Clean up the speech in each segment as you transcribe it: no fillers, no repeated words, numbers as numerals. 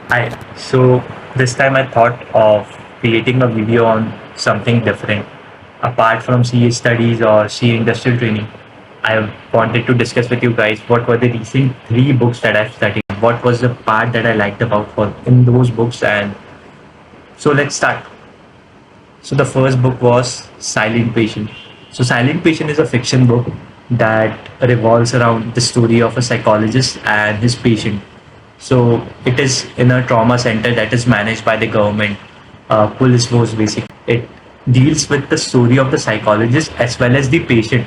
Hi. So this time I thought of creating a video on something different. Apart from CA studies or CA industrial training, I wanted to discuss with you guys what were the recent three books that I've studied. What was the part that I liked about for in those books, and so let's start. So the first book was Silent Patient. So Silent Patient is a fiction book that revolves around the story of a psychologist and his patient. So it is in a trauma center that is managed by the government, police force basically. It deals with the story of the psychologist as well as the patient.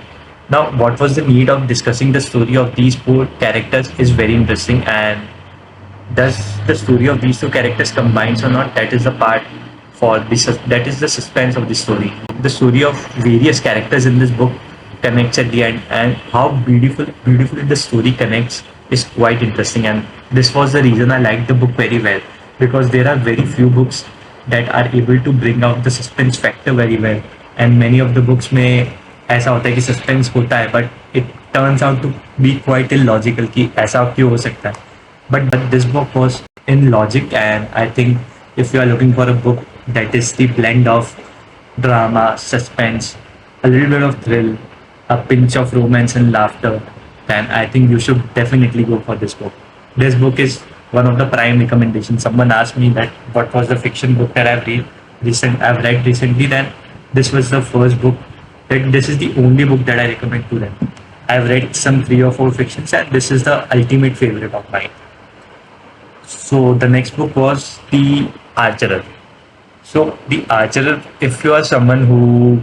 Now, what was the need of discussing the story of these four characters is very interesting, and does the story of these two characters combines or not, that is the part for this, that is the suspense of the story of various characters in this book connects at the end, and how beautifully the story connects is quite interesting. And this was the reason I liked the book very well, because there are very few books that are able to bring out the suspense factor very well, and many of the books में ऐसा होता है कि suspense होता है but it turns out to be quite illogical कि ऐसा क्यों हो सकता है. But this book was in logic, and I think if you are looking for a book that is the blend of drama, suspense, a little bit of thrill, a pinch of romance and laughter, then I think you should definitely go for this book. This book is one of the prime recommendations. Someone asked me that what was the fiction book that I've read recently, then this was the first book, that this is the only book that I recommend to them. I've read some three or four fictions, and this is the ultimate favorite of mine. So the next book was The Archer. So The Archer, if you are someone who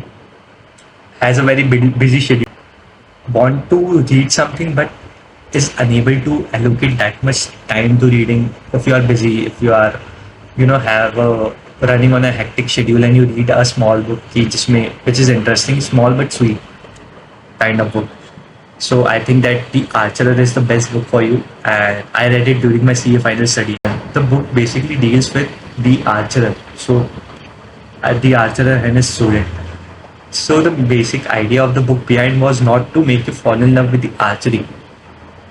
has a very busy schedule, want to read something but is unable to allocate that much time to reading, if you are busy, if you are, have a running on a hectic schedule and you read a small book which is interesting, small but sweet kind of book. So I think that The Archer is the best book for you, and I read it during my CA final study. The book basically deals with the archer. So the archer and his student. So the basic idea of the book behind was not to make you fall in love with the archery,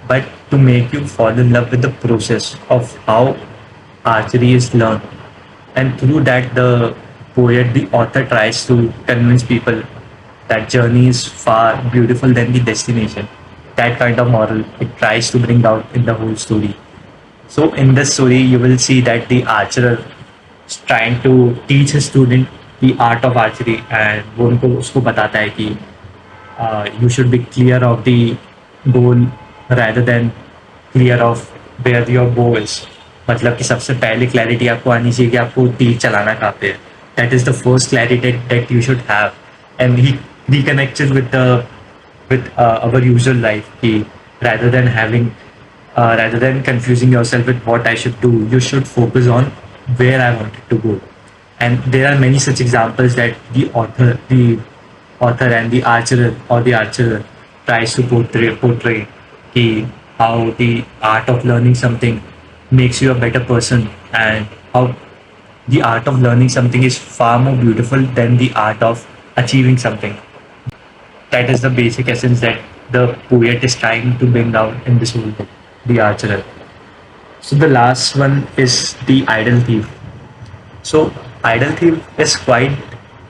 but to make you fall in love with the process of how archery is learned. And through that, the author tries to convince people that journey is far beautiful than the destination. That kind of moral it tries to bring out in the whole story. So in this story, you will see that the archer is trying to teach his student the art of archery, and वो उनको उसको बताता है कि you should be clear of the goal rather than clear of where your bow is. मतलब कि सबसे पहले क्लैरिटी आपको आनी चाहिए कि आपको तीर चलाना कहाँ पे है. That is the first clarity that you should have. And he reconnects it with our usual life. He, rather than rather than confusing yourself with what I should do, you should focus on where I wanted to go. And there are many such examples that the author and the archer or the archer tries to portray how the art of learning something makes you a better person, and how the art of learning something is far more beautiful than the art of achieving something. That is the basic essence that the poet is trying to bring out in this whole book, The Archer. So the last one is The Idle Thief. So Idle Thief is quite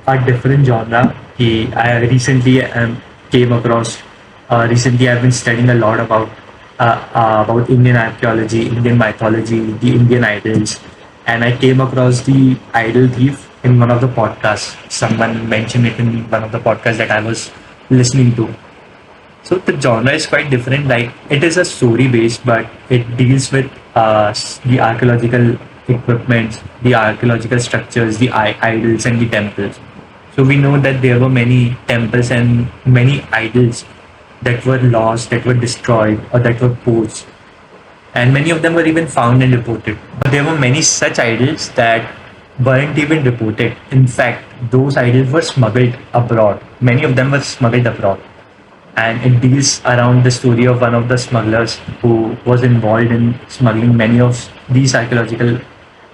a different genre. I recently came across. Recently, I've been studying a lot about Indian archaeology, Indian mythology, the Indian idols, and I came across The Idle Thief in one of the podcasts. Someone mentioned it in one of the podcasts that I was listening to. So the genre is quite different. Like, it is a story based, but it deals with the archaeological equipment, the archaeological structures, the idols, and the temples. So we know that there were many temples and many idols that were lost, that were destroyed, or that were poached, and many of them were even found and reported. But there were many such idols that weren't even reported. In fact, those idols were smuggled abroad. Many of them were smuggled abroad, and it deals around the story of one of the smugglers who was involved in smuggling many of these archaeological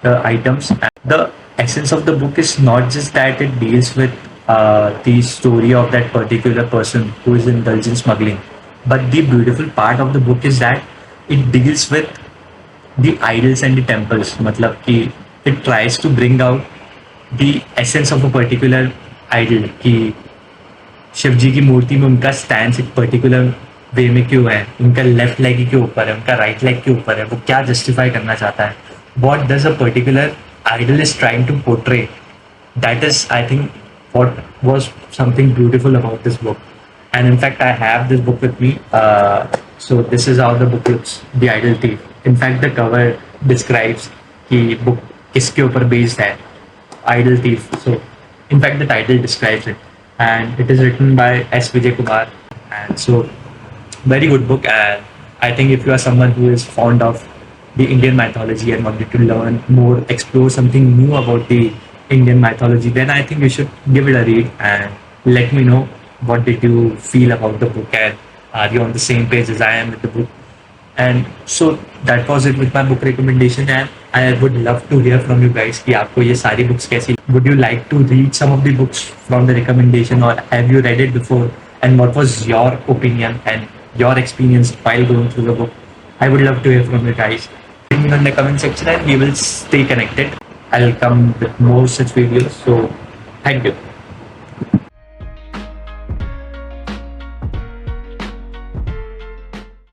items. And the essence of the book is not just that it deals with the story of that particular person who is indulged in smuggling, but the beautiful part of the book is that it deals with the idols and the temples. मतलब कि it tries to bring out the essence of a particular idol कि शिव जी की मूर्ति में उनका stand एक particular way में क्यों है, उनका लेफ्ट लेग के ऊपर है, उनका राइट लेग के ऊपर है, वो क्या जस्टिफाई करना चाहता है, what does a particular idol is trying to portray. That is, I think, what was something beautiful about this book. And in fact, I have this book with me. So this is how the book looks, The Idol Thief. In fact, the cover describes कि book किसके ऊपर based है, Idol Thief. So in fact, the title describes it, and it is written by S. Vijay Kumar. And so very good book. And I think if you are someone who is fond of the Indian mythology and wanted to learn more, explore something new about the Indian mythology, then I think you should give it a read and let me know what did you feel about the book, and are you on the same page as I am with the book. And so that was it with my book recommendation, and I would love to hear from you guys कि आपको ये सारी books कैसी. Would you like to read some of the books from the recommendation, or have you read it before? And what was your opinion and your experience while going through the book? I would love to hear from you guys. Leave me in the comment section and we will stay connected. I'll come with more such videos. So thank you.